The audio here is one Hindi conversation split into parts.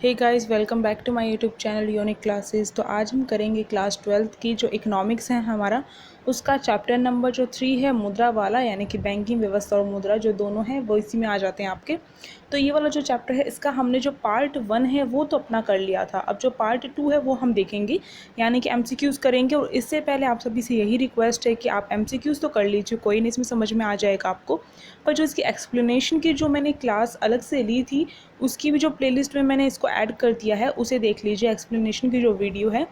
Hey guys, welcome back to my YouTube channel Unique Classes. तो आज हम करेंगे क्लास 12th की जो इकोनॉमिक्स है हमारा, उसका चैप्टर नंबर जो 3 है मुद्रा वाला, यानी कि बैंकिंग व्यवस्था और मुद्रा जो दोनों हैं वो इसी में आ जाते हैं आपके। तो ये वाला जो चैप्टर है इसका हमने जो पार्ट 1 है वो तो अपना कर लिया था। अब जो पार्ट 2 है वो हम देखेंगे, यानी कि एमसीक्यूज़ करेंगे। और इससे पहले आप सभी से यही रिक्वेस्ट है कि आप एमसीक्यूज़ तो कर लीजिए, कोई नहीं, इसमें समझ में आ जाएगा आपको। पर जो इसकी एक्सप्लेनेशन की जो मैंने क्लास अलग से ली थी, उसकी भी जो प्लेलिस्ट में मैंने इसको ऐड कर दिया है, उसे देख लीजिए। एक्सप्लेनेशन की जो वीडियो है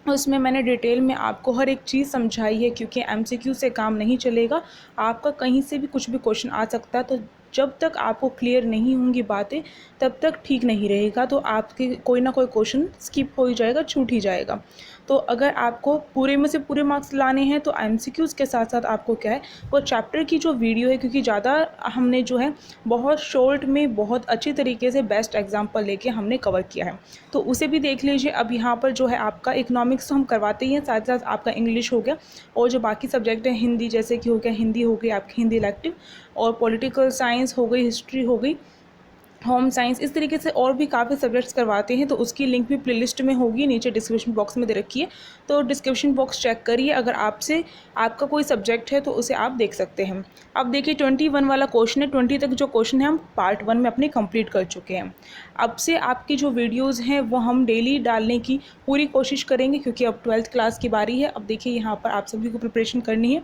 उसमें मैंने डिटेल में आपको हर एक चीज़ समझाई है, क्योंकि एमसीक्यू से काम नहीं चलेगा। आपका कहीं से भी कुछ भी क्वेश्चन आ सकता है, तो जब तक आपको क्लियर नहीं होंगी बातें तब तक ठीक नहीं रहेगा। तो आपके कोई ना कोई क्वेश्चन स्किप हो ही जाएगा, छूट ही जाएगा। तो अगर आपको पूरे में से पूरे मार्क्स लाने हैं तो एमसीक्यूज़ के साथ साथ आपको क्या है, वो चैप्टर की जो वीडियो है, क्योंकि ज़्यादा हमने जो है बहुत शॉर्ट में बहुत अच्छी तरीके से बेस्ट एग्जाम्पल लेके हमने कवर किया है, तो उसे भी देख लीजिए। अब यहाँ पर जो है आपका इकोनॉमिक्स तो हम करवाते ही हैं, साथ साथ आपका इंग्लिश हो गया और जो बाकी सब्जेक्ट हैं, हिंदी जैसे कि हो गया, हिंदी हो गई आपकी, हिंदी इलेक्टिव, और पॉलिटिकल साइंस हो गई, हिस्ट्री हो गई, होम साइंस, इस तरीके से और भी काफ़ी सब्जेक्ट्स करवाते हैं। तो उसकी लिंक भी प्लेलिस्ट में होगी, नीचे डिस्क्रिप्शन बॉक्स में दे रखी है। तो डिस्क्रिप्शन बॉक्स चेक करिए, अगर आपका कोई सब्जेक्ट है तो उसे आप देख सकते हैं। अब देखिए 21 वाला क्वेश्चन है, 20 तक जो क्वेश्चन है हम पार्ट 1 में अपने कंप्लीट कर चुके हैं। अब से आपकी जो वीडियोज़ हैं वो हम डेली डालने की पूरी कोशिश करेंगे, क्योंकि अब 12th क्लास की बारी है। अब देखिए यहाँ पर आप सभी को प्रिपरेशन करनी है।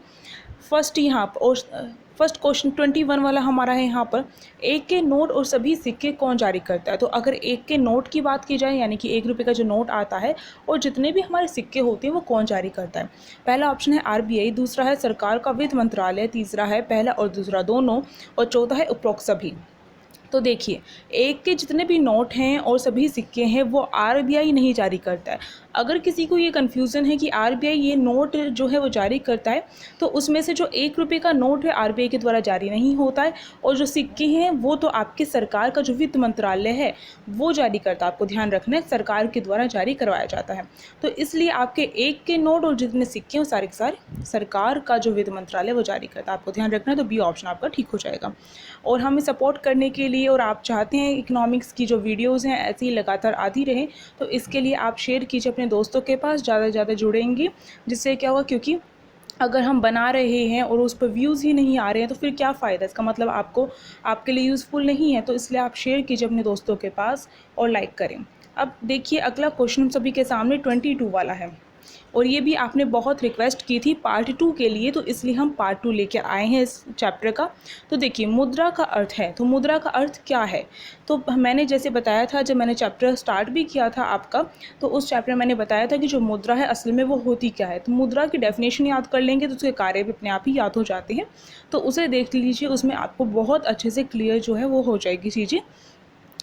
फर्स्ट क्वेश्चन 21 वाला हमारा है यहाँ पर, एक के नोट और सभी सिक्के कौन जारी करता है। तो अगर एक के नोट की बात की जाए, यानी कि 1 रुपये का जो नोट आता है और जितने भी हमारे सिक्के होते हैं वो कौन जारी करता है। पहला ऑप्शन है आरबीआई, दूसरा है सरकार का वित्त मंत्रालय, तीसरा है पहला और दूसरा दोनों, और चौथा है उपरोक्त सभी। तो देखिए, एक के जितने भी नोट हैं और सभी सिक्के हैं वो आरबीआई नहीं जारी करता है। अगर किसी को ये कन्फ्यूज़न है कि आरबीआई ये नोट जो है वो जारी करता है, तो उसमें से जो 1 रुपये का नोट है आरबीआई के द्वारा जारी नहीं होता है, और जो सिक्के हैं वो तो आपके सरकार का जो वित्त मंत्रालय है वो जारी करता है। आपको ध्यान रखना है, सरकार के द्वारा जारी करवाया जाता है। तो इसलिए आपके एक के नोट और जितने सिक्के हैं वो सारे के सारे सरकार का जो वित्त मंत्रालय वो जारी करता है। आपको ध्यान रखना है, तो बी ऑप्शन आपका ठीक हो जाएगा। और हमें सपोर्ट करने के लिए, और आप चाहते हैं इकोनॉमिक्स की जो वीडियोज़ हैं ऐसी ही लगातार आती रहें, तो इसके लिए आप शेयर कीजिए अपने दोस्तों के पास, ज़्यादा से ज़्यादा जुड़ेंगे। जिससे क्या होगा, क्योंकि अगर हम बना रहे हैं और उस पर व्यूज़ ही नहीं आ रहे हैं तो फिर क्या फ़ायदा, इसका मतलब आपके लिए यूज़फुल नहीं है। तो इसलिए आप शेयर कीजिए अपने दोस्तों के पास और लाइक करें। अब देखिए अगला क्वेश्चन हम सभी के सामने 22 वाला है, और ये भी आपने बहुत रिक्वेस्ट की थी पार्ट 2 के लिए, तो इसलिए हम पार्ट 2 लेके आए हैं इस चैप्टर का। तो देखिए मुद्रा का अर्थ है, तो मुद्रा का अर्थ क्या है। तो मैंने जैसे बताया था, जब मैंने चैप्टर स्टार्ट भी किया था आपका, तो उस चैप्टर में मैंने बताया था कि जो मुद्रा है असल में वो होती क्या है। तो मुद्रा की डेफिनेशन याद कर लेंगे तो उसके कार्य भी अपने आप ही याद हो जाते हैं। तो उसे देख लीजिए, उसमें आपको बहुत अच्छे से क्लियर जो है वो हो जाएगी चीज़ें।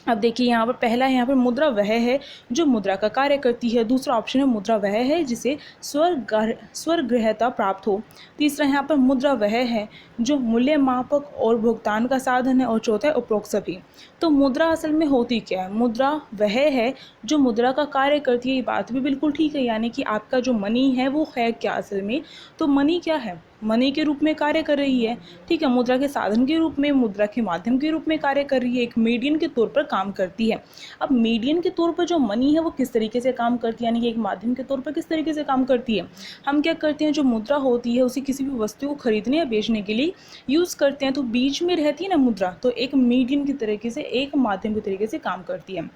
अब देखिए यहाँ पर पहला है, यहाँ पर मुद्रा वह है जो मुद्रा का कार्य करती है। दूसरा ऑप्शन है मुद्रा वह है जिसे स्वग्रहता प्राप्त हो। तीसरा यहाँ पर मुद्रा वह है जो मूल्य मापक और भुगतान का साधन है, और चौथा है उपरोक्त सभी। तो मुद्रा असल में होती क्या है, मुद्रा वह है जो मुद्रा का कार्य करती है। ये बात भी बिल्कुल ठीक है, यानी कि आपका जो मनी है वो है क्या असल में। तो मनी क्या है, मनी के रूप में कार्य कर रही है, ठीक है, मुद्रा के साधन के रूप में, मुद्रा के माध्यम के रूप में कार्य कर रही है, एक मीडियन के तौर पर काम करती है। अब मीडियन के तौर पर जो मनी है वो किस तरीके से काम करती है, यानी कि एक माध्यम के तौर पर किस तरीके से काम करती है। हम क्या करते हैं, जो मुद्रा होती है उसे किसी भी वस्तु को खरीदने या बेचने के लिए यूज़ करते हैं, तो बीच में रहती है ना मुद्रा, तो एक मीडियन की तरीके से, एक माध्यम के तरीके से काम करती है,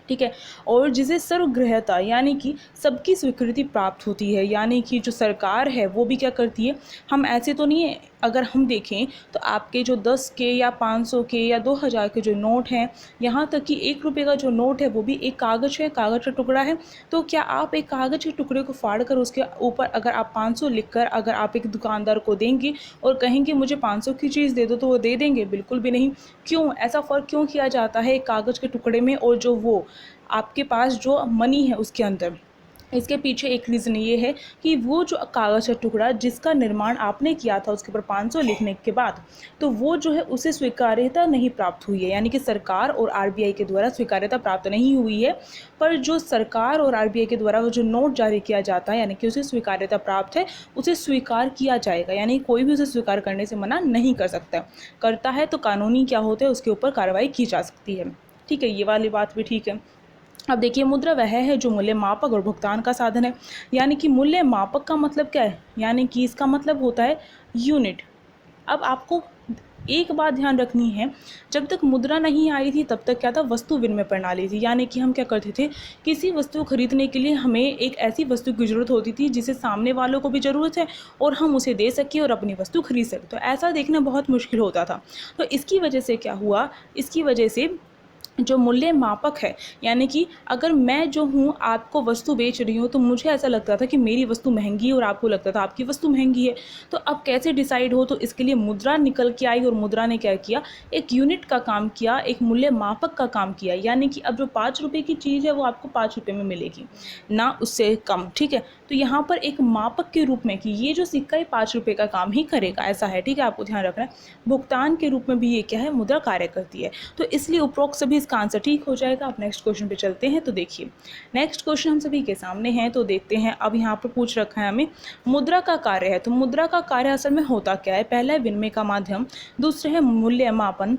ठीक है। और जिसे सर्वग्राह्यता यानी कि सबकी स्वीकृति प्राप्त होती है, यानी कि जो सरकार है वो भी क्या करती है। हम ऐसे तो नहीं है, अगर हम देखें तो आपके जो 10 के या 500 के या 2000 के जो नोट हैं, यहाँ तक कि 1 रुपये का जो नोट है वो भी एक कागज़ है, कागज़ का टुकड़ा है। तो क्या आप एक कागज़ के टुकड़े को फाड़ कर उसके ऊपर अगर आप 500 लिख कर अगर आप एक दुकानदार को देंगे और कहेंगे मुझे 500 की चीज़ दे दो, तो वो दे देंगे? बिल्कुल भी नहीं। क्यों, ऐसा फ़र्क क्यों किया जाता है एक कागज़ के टुकड़े में और जो वो आपके पास जो मनी है उसके अंदर। इसके पीछे एक रीज़न ये है कि वो जो कागज़ का टुकड़ा जिसका निर्माण आपने किया था उसके ऊपर 500 लिखने के बाद, तो वो जो है उसे स्वीकार्यता नहीं प्राप्त हुई है, यानी कि सरकार और आरबीआई के द्वारा स्वीकार्यता प्राप्त नहीं हुई है। पर जो सरकार और आरबीआई के द्वारा वो जो नोट जारी किया जाता है, यानी कि उसे स्वीकार्यता प्राप्त है, उसे स्वीकार किया जाएगा, यानी कोई भी उसे स्वीकार करने से मना नहीं कर सकता। करता है तो कानूनी क्या होता है, उसके ऊपर कार्रवाई की जा सकती है। ठीक है, ये वाली बात भी ठीक है। अब देखिए, मुद्रा वह है जो मूल्य मापक और भुगतान का साधन है। यानी कि मूल्य मापक का मतलब क्या है, यानी कि इसका मतलब होता है यूनिट। अब आपको एक बात ध्यान रखनी है, जब तक मुद्रा नहीं आई थी तब तक क्या था, वस्तु विनिमय प्रणाली थी। यानी कि हम क्या करते थे, किसी वस्तु को खरीदने के लिए हमें एक ऐसी वस्तु की ज़रूरत होती थी जिसे सामने वालों को भी ज़रूरत है और हम उसे दे सकें और अपनी वस्तु खरीद सकें। तो ऐसा देखना बहुत मुश्किल होता था। तो इसकी वजह से क्या हुआ, इसकी वजह से जो मूल्य मापक है, यानी कि अगर मैं जो हूँ आपको वस्तु बेच रही हूँ तो मुझे ऐसा लगता था कि मेरी वस्तु महंगी है और आपको लगता था आपकी वस्तु महंगी है। तो अब कैसे डिसाइड हो, तो इसके लिए मुद्रा निकल के आई और मुद्रा ने क्या किया, एक यूनिट का काम किया, एक मूल्य मापक का काम किया। यानी कि अब जो 5 रुपये की चीज़ है वो आपको 5 रुपये में मिलेगी, ना उससे कम। ठीक है, तो यहाँ पर एक मापक के रूप में कि ये जो सिक्का है 5 रुपये का काम ही करेगा, ऐसा है। ठीक है, आपको ध्यान रखना है। भुगतान के रूप में भी ये क्या है, मुद्रा कार्य करती है। तो इसलिए उपरोक्त सभी इसका आंसर ठीक हो जाएगा। अब नेक्स्ट क्वेश्चन पे चलते हैं। तो देखिए, नेक्स्ट क्वेश्चन हम सभी के सामने है, तो देखते हैं। अब यहाँ पर पूछ रखा है हमें मुद्रा का कार्य है। तो मुद्रा का कार्य असल में होता क्या है, पहला है विनिमय का माध्यम, दूसरा है मूल्य मापन,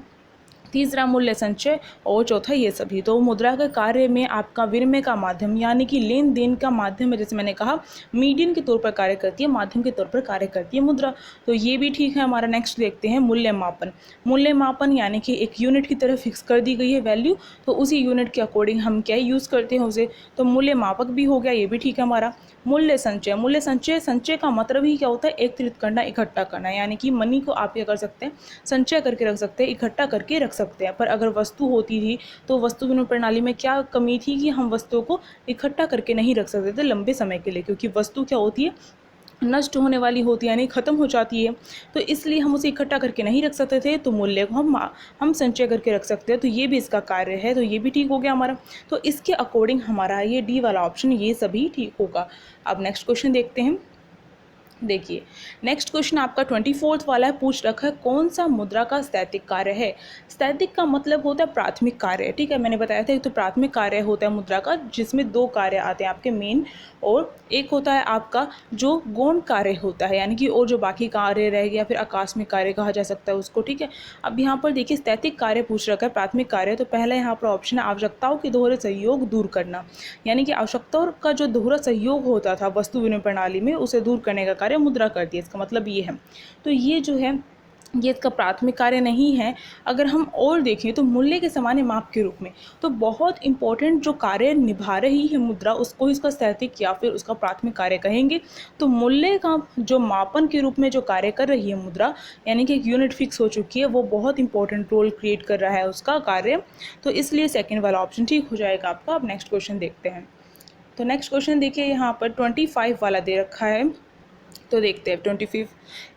तीसरा मूल्य संचय और चौथा ये सभी। तो मुद्रा के कार्य में आपका विनिमय का माध्यम यानी कि लेन देन का माध्यम है, जैसे मैंने कहा मीडियम के तौर पर कार्य करती है, माध्यम के तौर पर कार्य करती है मुद्रा। तो ये भी ठीक है हमारा। नेक्स्ट देखते हैं मूल्य मापन। मूल्य मापन यानी कि एक यूनिट की तरह फिक्स कर दी गई है वैल्यू, तो उसी यूनिट के अकॉर्डिंग हम क्या यूज़ करते हैं उसे, तो मूल्य मापक भी हो गया, ये भी ठीक है हमारा। मूल्य संचय, मूल्य संचय, संचय का मतलब ही क्या होता है, एकत्रित करना, इकट्ठा करना। यानी कि मनी को आप क्या कर सकते हैं, संचय करके रख सकते हैं, इकट्ठा करके रख सकते हैं। पर अगर वस्तु होती थी तो वस्तु विनिमय प्रणाली में क्या कमी थी कि हम वस्तुओं को इकट्ठा करके नहीं रख सकते थे लंबे समय के लिए, क्योंकि वस्तु क्या होती है, नष्ट होने वाली होती है, यानी ख़त्म हो जाती है। तो इसलिए हम उसे इकट्ठा करके नहीं रख सकते थे, तो मूल्य को हम संचय करके रख सकते हैं। तो ये भी इसका कार्य है, तो ये भी ठीक हो गया हमारा। तो इसके अकॉर्डिंग हमारा ये डी वाला ऑप्शन ये सभी ठीक होगा। अब नेक्स्ट क्वेश्चन देखते हैं। देखिए, नेक्स्ट क्वेश्चन आपका 24th वाला है, पूछ रखा है कौन सा मुद्रा का स्थैतिक कार्य है। स्थैतिक का मतलब होता है प्राथमिक कार्य। ठीक है, मैंने बताया था तो प्राथमिक कार्य होता है मुद्रा का, जिसमें 2 कार्य आते हैं आपके मेन, और एक होता है आपका जो गौण कार्य होता है, यानी कि और जो बाकी कार्य रह गया, फिर आकस्मिक कार्य कहा जा सकता है उसको। ठीक है, अब यहाँ पर देखिए स्थैतिक कार्य पूछ रखा है, प्राथमिक कार्य। तो पहला यहाँ पर ऑप्शन है आवश्यकताओं के दोहरे सहयोग दूर करना, यानी कि आवश्यकताओं का जो दोहरा सहयोग होता था वस्तु विनिमय प्रणाली में, उसे दूर करने का कार्य मुद्रा करती है। इसका मतलब ये है। तो ये जो है ये इसका प्राथमिक कार्य नहीं है। अगर हम और देखें तो मूल्य के सामान्य माप के रूप में, तो बहुत इंपॉर्टेंट जो कार्य निभा रही है मुद्रा, उसको इसका स्थैतिक या फिर उसका प्राथमिक कार्य कहेंगे। तो मूल्य का जो मापन के रूप में जो कार्य कर रही है मुद्रा, यानी कि एक यूनिट फिक्स हो चुकी है, वो बहुत इंपॉर्टेंट रोल क्रिएट कर रहा है उसका कार्य। तो इसलिए सेकेंड वाला ऑप्शन ठीक हो जाएगा आपका। अब नेक्स्ट क्वेश्चन देखते हैं। तो नेक्स्ट क्वेश्चन देखिए, यहाँ पर 25 वाला दे रखा है, तो देखते हैं 25।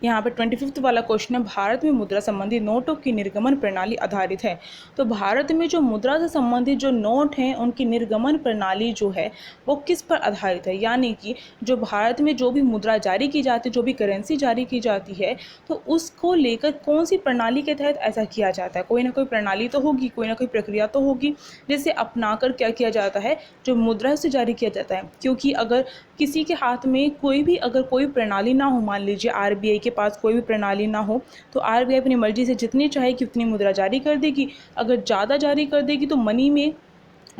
यहाँ पर 25th वाला क्वेश्चन है, भारत में मुद्रा संबंधी नोटों की निर्गमन प्रणाली आधारित है। तो भारत में जो मुद्रा से संबंधित जो नोट हैं उनकी निर्गमन प्रणाली जो है वो किस पर आधारित है, यानी कि जो भारत में जो भी मुद्रा जारी की जाती है, जो भी करेंसी जारी की जाती है, तो उसको लेकर कौन सी प्रणाली के तहत ऐसा किया जाता है। कोई ना कोई प्रणाली तो होगी, कोई ना कोई प्रक्रिया तो होगी, जिसे अपनाकर क्या किया जाता है, जो मुद्रा से जारी किया जाता है। क्योंकि अगर किसी के हाथ में कोई प्रणाली ना हो, मान लीजिए आरबीआई के पास कोई भी प्रणाली ना हो, तो आरबीआई अपनी मर्जी से जितनी चाहेगी उतनी मुद्रा जारी कर देगी। अगर ज़्यादा जारी कर देगी तो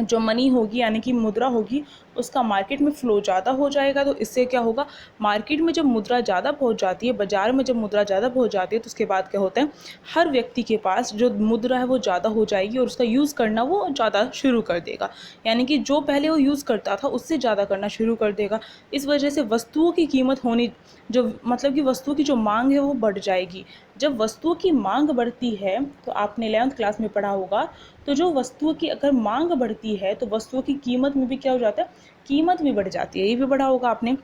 जो मनी होगी यानी कि मुद्रा होगी, उसका मार्केट में फ़्लो ज़्यादा हो जाएगा। तो इससे क्या होगा, मार्केट में जब मुद्रा ज़्यादा पहुंच जाती है, बाज़ार में जब मुद्रा ज़्यादा पहुंच जाती है, तो उसके बाद क्या होता है, हर व्यक्ति के पास जो मुद्रा है वो ज़्यादा हो जाएगी और उसका यूज़ करना वो ज़्यादा शुरू कर देगा। यानी कि जो पहले वो यूज़ करता था उससे ज़्यादा करना शुरू कर देगा। इस वजह से वस्तुओं की कीमत होनी, जो मतलब कि वस्तुओं की जो मांग है वो बढ़ जाएगी। जब वस्तुओं की मांग बढ़ती है, तो आपने 11th क्लास में पढ़ा होगा, तो जो वस्तुओं की अगर मांग बढ़ती है तो वस्तुओं की कीमत में भी क्या हो जाता है, कीमत भी बढ़ जाती है। ये भी पढ़ा होगा आपने।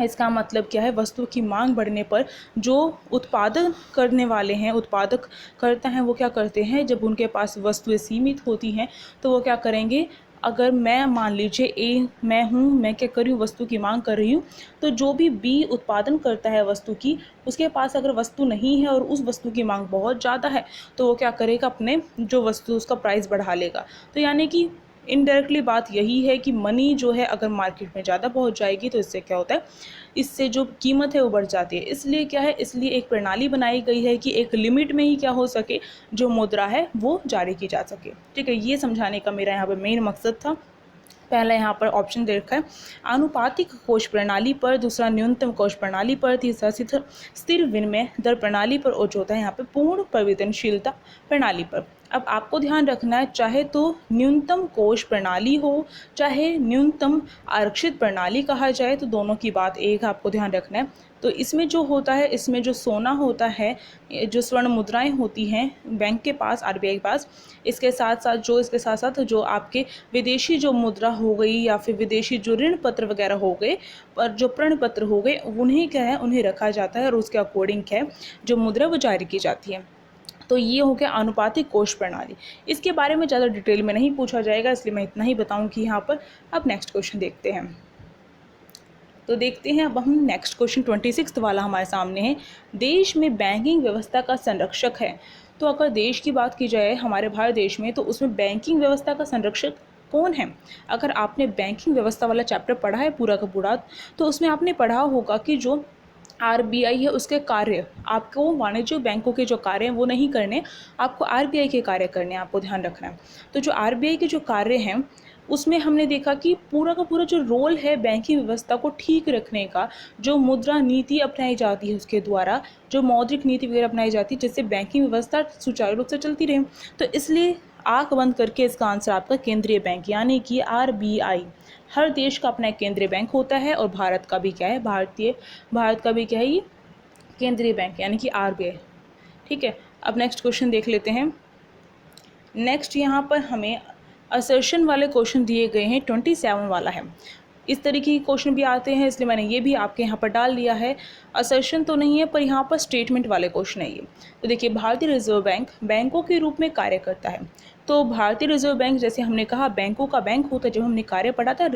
इसका मतलब क्या है, वस्तु की मांग बढ़ने पर जो उत्पादन करने वाले हैं, उत्पादक करता है, वो क्या करते हैं, जब उनके पास वस्तुएं सीमित होती हैं तो वो क्या करेंगे, अगर मैं मान लीजिए मैं क्या कर रही हूँ, वस्तु की मांग कर रही हूँ, तो जो भी बी उत्पादन करता है वस्तु की, उसके पास अगर वस्तु नहीं है और उस वस्तु की मांग बहुत ज़्यादा है, तो वो क्या करेगा, अपने जो वस्तु उसका प्राइस बढ़ा लेगा। तो यानी कि इनडायरेक्टली बात यही है कि मनी जो है अगर मार्केट में ज़्यादा पहुंच जाएगी तो इससे क्या होता है, इससे जो कीमत है वो बढ़ जाती है। इसलिए क्या है, इसलिए एक प्रणाली बनाई गई है कि एक लिमिट में ही क्या हो सके, जो मुद्रा है वो जारी की जा सके। ठीक है, ये समझाने का मेरा यहाँ पर मेन मकसद था। पहला यहाँ पर ऑप्शन दे रखा है आनुपातिक कोष प्रणाली पर, दूसरा न्यूनतम कोष प्रणाली पर, तीसरा स्थिर विनिमय दर प्रणाली पर, और चौथा यहाँ पे पूर्ण परिवर्तनशीलता प्रणाली पर। अब आपको ध्यान रखना है, चाहे तो न्यूनतम कोष प्रणाली हो, चाहे न्यूनतम आरक्षित प्रणाली कहा जाए, तो दोनों की बात एक आपको ध्यान रखना है। तो इसमें जो होता है, इसमें जो सोना होता है, जो स्वर्ण मुद्राएं होती हैं बैंक के पास, आरबीआई के पास, इसके साथ साथ जो आपके विदेशी जो मुद्रा हो गई या फिर विदेशी जो ऋण पत्र वगैरह हो गए, और जो प्रण पत्र हो गए, उन्हें क्या है, उन्हें रखा जाता है और उसके अकॉर्डिंग क्या है जो मुद्रा वो जारी की जाती है। तो ये हो गया अनुपातिक कोष प्रणाली। इसके बारे में ज़्यादा डिटेल में नहीं पूछा जाएगा, इसलिए मैं इतना ही बताऊंगी यहाँ पर। अब नेक्स्ट क्वेश्चन देखते हैं। तो देखते हैं अब हम नेक्स्ट क्वेश्चन 26 वाला हमारे सामने है। देश में बैंकिंग व्यवस्था का संरक्षक है। तो अगर देश की बात की जाए हमारे भारत देश में, तो उसमें बैंकिंग व्यवस्था का संरक्षक कौन है? अगर आपने बैंकिंग व्यवस्था वाला चैप्टर पढ़ा है पूरा का पूरा, तो उसमें आपने पढ़ा होगा कि जो आरबीआई है उसके कार्य, आपको वाणिज्यिक बैंकों के जो कार्य हैं वो नहीं करने, आपको आरबीआई के कार्य करने हैं, आपको ध्यान रखना है। तो जो आरबीआई के जो कार्य हैं उसमें हमने देखा कि पूरा का पूरा जो रोल है बैंकिंग व्यवस्था को ठीक रखने का, जो मुद्रा नीति अपनाई जाती है उसके द्वारा, जो मौद्रिक नीति वगैरह अपनाई जाती है, जिससे बैंकिंग व्यवस्था सुचारू रूप से चलती रहे। तो इसलिए आंख बंद करके इसका आंसर आपका केंद्रीय बैंक यानी कि आरबीआई। हर देश का अपना एक केंद्रीय बैंक होता है और भारत का भी क्या है, भारत का भी क्या है, ये केंद्रीय बैंक यानी कि आरबीआई। ठीक है, अब नेक्स्ट क्वेश्चन देख लेते हैं। नेक्स्ट यहाँ पर हमें असर्शन वाले क्वेश्चन दिए गए हैं, 27 वाला है। इस तरीके के क्वेश्चन भी आते हैं, इसलिए मैंने ये भी आपके यहाँ पर डाल दिया है। असर्शन तो नहीं है, पर यहाँ पर स्टेटमेंट वाले क्वेश्चन है ये। तो देखिए, भारतीय रिजर्व बैंक बैंकों के रूप में कार्य करता है। तो भारतीय रिजर्व बैंक, जैसे हमने कहा बैंकों का बैंक होता है, जब हमने कार्य पढ़ा था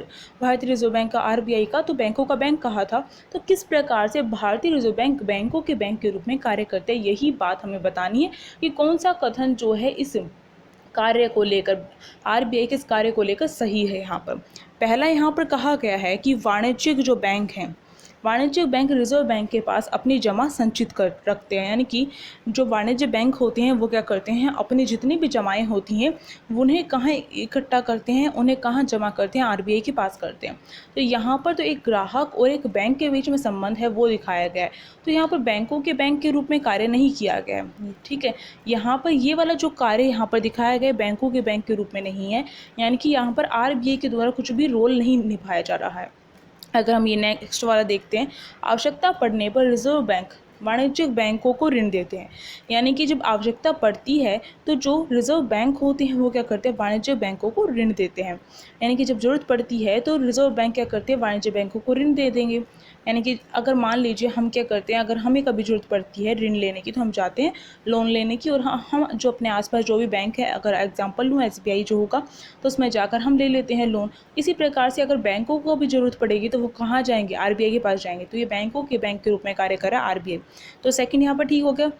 भारतीय रिजर्व बैंक का, आरबीआई का, तो बैंकों का बैंक कहा था। तो किस प्रकार से भारतीय रिजर्व बैंक बैंकों के बैंक के रूप में कार्य करते हैं, यही बात हमें बतानी है कि कौन सा कथन जो है इस कार्य को लेकर, आरबीआई के इस कार्य को लेकर सही है। यहाँ पर पहला यहाँ पर कहा गया है कि वाणिज्यिक जो बैंक हैं, वाणिज्यिक बैंक रिजर्व बैंक के पास अपनी जमा संचित कर रखते हैं, यानी कि जो वाणिज्य बैंक होते हैं वो क्या करते हैं, अपनी जितनी भी जमाएं होती हैं उन्हें कहाँ इकट्ठा करते हैं, उन्हें कहाँ जमा करते हैं, आरबीआई के पास करते हैं। तो यहाँ पर तो एक ग्राहक और एक बैंक के बीच में संबंध है वो दिखाया गया है। तो यहाँ पर बैंकों के बैंक के रूप में कार्य नहीं किया गया है। ठीक है, यहाँ पर ये वाला जो कार्य यहाँ पर दिखाया गया बैंकों के बैंक के रूप में नहीं है, यानी कि यहाँ पर आरबीआई के द्वारा कुछ भी रोल नहीं निभाया जा रहा है। अगर हम ये नेक्स्ट वाला देखते हैं, आवश्यकता पड़ने पर रिजर्व बैंक वाणिज्यिक बैंकों को ऋण देते हैं। यानी कि जब आवश्यकता पड़ती है तो जो रिजर्व बैंक होते हैं वो क्या करते हैं, वाणिज्यिक बैंकों को ऋण देते हैं। यानी कि जब ज़रूरत पड़ती है तो रिजर्व बैंक क्या करते हैं, वाणिज्य बैंकों को ऋण दे देंगे। यानी कि अगर मान लीजिए हम क्या करते हैं, अगर हमें कभी ज़रूरत पड़ती है ऋण लेने की, तो हम जाते हैं लोन लेने की, और हम जो अपने आसपास जो भी बैंक है, अगर एग्जांपल लूँ एसबीआई जो होगा, तो उसमें जाकर हम ले लेते हैं लोन। इसी प्रकार से अगर बैंकों को भी ज़रूरत पड़ेगी तो वो कहाँ जाएंगे, आरबीआई के पास जाएंगे। तो ये बैंकों के बैंक के रूप में कार्य कर रहा है आरबीआई। तो सेकंड यहाँ पर ठीक हो गया।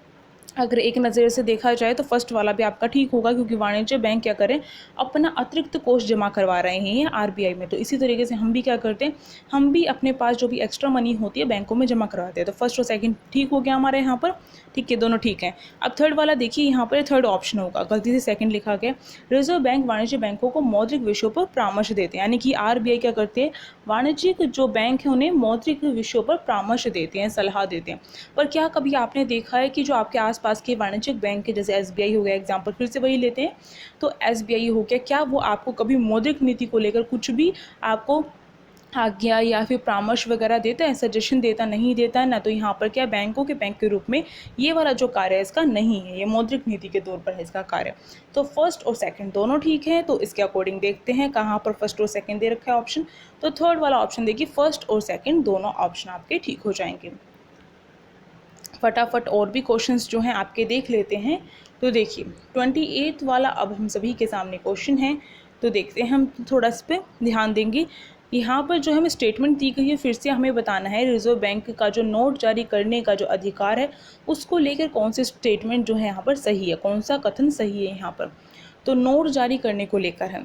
अगर एक नज़र से देखा जाए तो फर्स्ट वाला भी आपका ठीक होगा, क्योंकि वाणिज्य बैंक क्या करें, अपना अतिरिक्त कोष जमा करवा रहे हैं आरबीआई में। तो इसी तरीके से हम भी क्या करते हैं, हम भी अपने पास जो भी एक्स्ट्रा मनी होती है बैंकों में जमा करवाते हैं। तो फर्स्ट और सेकंड ठीक हो गया हमारे यहाँ पर। ठीक है, दोनों ठीक हैं। अब थर्ड वाला देखिए, यहाँ पर थर्ड ऑप्शन होगा, गलती से सेकंड लिखा गया। रिजर्व बैंक वाणिज्य बैंकों को मौद्रिक विषयों पर परामर्श देते हैं। यानी कि आरबीआई क्या करते हैं, वाणिज्यिक जो बैंक है उन्हें मौद्रिक विषयों पर परामर्श देते हैं, सलाह देते हैं। पर क्या कभी आपने देखा है कि जो आपके आसपास के वाणिज्यिक बैंक के, जैसे एसबीआई हो गया, एग्जाम्पल फिर से वही लेते हैं, तो एसबीआई हो गया, क्या वो आपको कभी मौद्रिक नीति को लेकर कुछ भी आपको आज्ञा या फिर परामर्श वगैरह देता है, सजेशन देता नहीं देता है ना? तो यहाँ पर क्या, बैंकों के बैंक के रूप में ये वाला जो कार्य है इसका नहीं है, ये मौद्रिक नीति के तौर पर है इसका कार्य। तो फर्स्ट और सेकंड दोनों ठीक है। तो इसके अकॉर्डिंग देखते हैं कहाँ पर फर्स्ट और सेकंड दे रखा है ऑप्शन। तो थर्ड वाला ऑप्शन देखिए, फर्स्ट और सेकंड दोनों ऑप्शन आपके ठीक हो जाएंगे। फटाफट और भी क्वेश्चंस जो हैं आपके देख लेते हैं। तो देखिए 28 वाला अब हम सभी के सामने क्वेश्चन है, तो देखते हैं, हम थोड़ा इस पर ध्यान देंगे। यहाँ पर जो हमें स्टेटमेंट दी गई है, फिर से हमें बताना है रिजर्व बैंक का जो नोट जारी करने का जो अधिकार है उसको लेकर कौन से स्टेटमेंट जो है यहाँ पर सही है, कौन सा कथन सही है यहाँ पर। तो नोट जारी करने को लेकर है,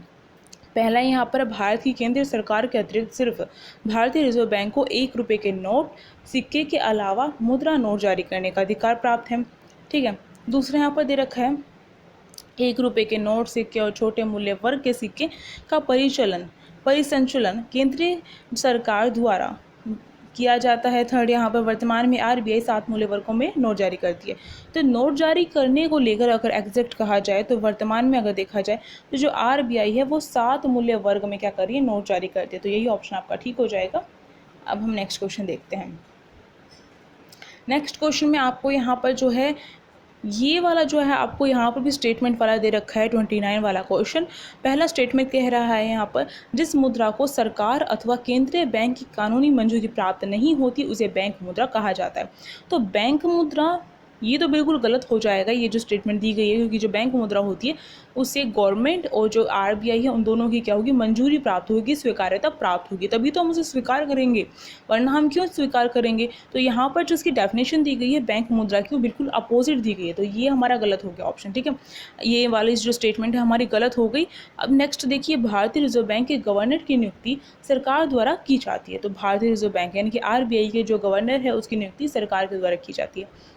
पहला यहाँ पर भारत की केंद्रीय सरकार के अतिरिक्त सिर्फ भारतीय रिजर्व बैंक को 1 रुपये के नोट, सिक्के के अलावा मुद्रा नोट जारी करने का अधिकार प्राप्त है। ठीक है, दूसरा यहाँ पर दे रखा है 1 रुपये के नोट, सिक्के और छोटे मूल्य वर्ग के सिक्के का परिसंचलन केंद्रीय सरकार द्वारा किया जाता है। थर्ड यहाँ पर वर्तमान में आरबीआई 7 मूल्य वर्गों में नोट जारी करती है। तो नोट जारी करने को लेकर अगर एग्जैक्ट कहा जाए तो वर्तमान में अगर देखा जाए तो जो आरबीआई है वो 7 मूल्य वर्ग में क्या कर रही है, नोट जारी करती है। तो यही ऑप्शन आपका ठीक हो जाएगा। अब हम नेक्स्ट क्वेश्चन देखते हैं। नेक्स्ट क्वेश्चन में आपको यहाँ पर जो है ये वाला जो है आपको यहाँ पर भी स्टेटमेंट वाला दे रखा है 29 वाला क्वेश्चन। पहला स्टेटमेंट कह रहा है यहाँ पर, जिस मुद्रा को सरकार अथवा केंद्रीय बैंक की कानूनी मंजूरी प्राप्त नहीं होती उसे बैंक मुद्रा कहा जाता है। तो बैंक मुद्रा ये तो बिल्कुल गलत हो जाएगा, ये जो स्टेटमेंट दी गई है, क्योंकि जो बैंक मुद्रा होती है उससे गवर्नमेंट और जो आरबीआई है उन दोनों की क्या होगी, मंजूरी प्राप्त होगी, स्वीकार्यता प्राप्त होगी, तभी तो हम उसे स्वीकार करेंगे, वरना हम क्यों स्वीकार करेंगे। तो यहाँ पर जो उसकी डेफिनेशन दी गई है बैंक मुद्रा की वो बिल्कुल अपोजिट दी गई है, तो ये हमारा गलत हो गया ऑप्शन। ठीक है, ये वाली जो स्टेटमेंट है हमारी गलत हो गई। अब नेक्स्ट देखिए, भारतीय रिजर्व बैंक के गवर्नर की नियुक्ति सरकार द्वारा की जाती है। तो भारतीय रिजर्व बैंक यानी कि आरबीआई के जो गवर्नर है उसकी नियुक्ति सरकार के द्वारा की जाती है।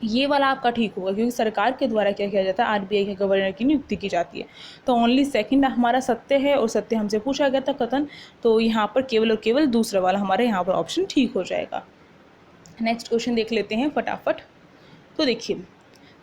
ये वाला आपका ठीक होगा, क्योंकि सरकार के द्वारा क्या किया जाता है, आरबीआई के गवर्नर की नियुक्ति की जाती है। तो ओनली सेकंड हमारा सत्य है, और सत्य हमसे पूछा गया था कथन, तो यहाँ पर केवल और केवल दूसरा वाला हमारे यहाँ पर ऑप्शन ठीक हो जाएगा। नेक्स्ट क्वेश्चन देख लेते हैं फटाफट। तो देखिए,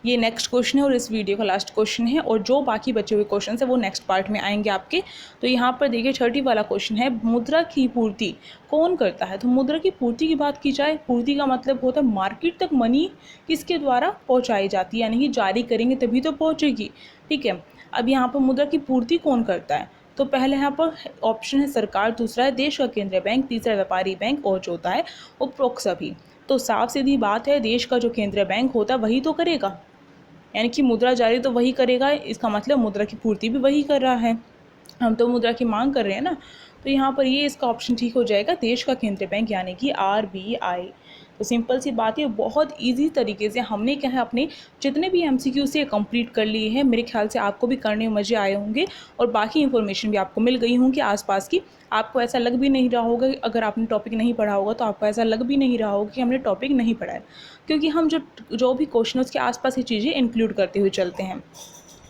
ये नेक्स्ट क्वेश्चन है और इस वीडियो का लास्ट क्वेश्चन है, और जो बाकी बचे हुए क्वेश्चन है वो नेक्स्ट पार्ट में आएंगे आपके। तो यहाँ पर देखिए 30 वाला क्वेश्चन है, मुद्रा की पूर्ति कौन करता है। तो मुद्रा की पूर्ति की बात की जाए, पूर्ति का मतलब होता है मार्केट तक मनी किसके द्वारा पहुँचाई जाती है, यानी कि जारी करेंगे तभी तो पहुँचेगी। ठीक है, अब यहाँ पर मुद्रा की पूर्ति कौन करता है, तो पहले यहाँ पर ऑप्शन है सरकार, दूसरा है देश का केंद्रीय बैंक, तीसरा व्यापारी बैंक, और चौथा है उपरोक्त सभी। तो साफ सीधी बात है, देश का जो केंद्रीय बैंक होता है वही तो करेगा, यानी कि मुद्रा जारी तो वही करेगा, इसका मतलब मुद्रा की पूर्ति भी वही कर रहा है, हम तो मुद्रा की मांग कर रहे हैं ना। तो यहाँ पर ये इसका ऑप्शन ठीक हो जाएगा, देश का केंद्रीय बैंक यानी कि आरबीआई। तो सिंपल सी बात है, बहुत इजी तरीके से हमने क्या है अपने जितने भी एमसीक्यू से कंप्लीट कर लिए हैं। मेरे ख्याल से आपको भी करने में मज़े आए होंगे और बाकी इन्फॉर्मेशन भी आपको मिल गई होंगी आसपास की। आपको ऐसा लग भी नहीं रहा होगा, अगर आपने टॉपिक नहीं पढ़ा होगा तो आपको ऐसा लग भी नहीं रहा होगा कि हमने टॉपिक नहीं पढ़ा है, क्योंकि हम जो भी क्वेश्चन उसके आसपास की चीज़ें इंक्लूड करते हुए चलते हैं।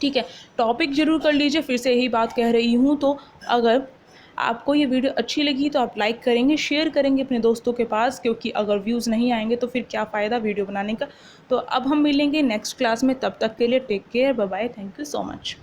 ठीक है, टॉपिक ज़रूर कर लीजिए, फिर से यही बात कह रही हूँ। तो अगर आपको ये वीडियो अच्छी लगी तो आप लाइक करेंगे, शेयर करेंगे अपने दोस्तों के पास, क्योंकि अगर व्यूज़ नहीं आएंगे तो फिर क्या फ़ायदा वीडियो बनाने का। तो अब हम मिलेंगे नेक्स्ट क्लास में, तब तक के लिए take care, bye bye, thank you so much.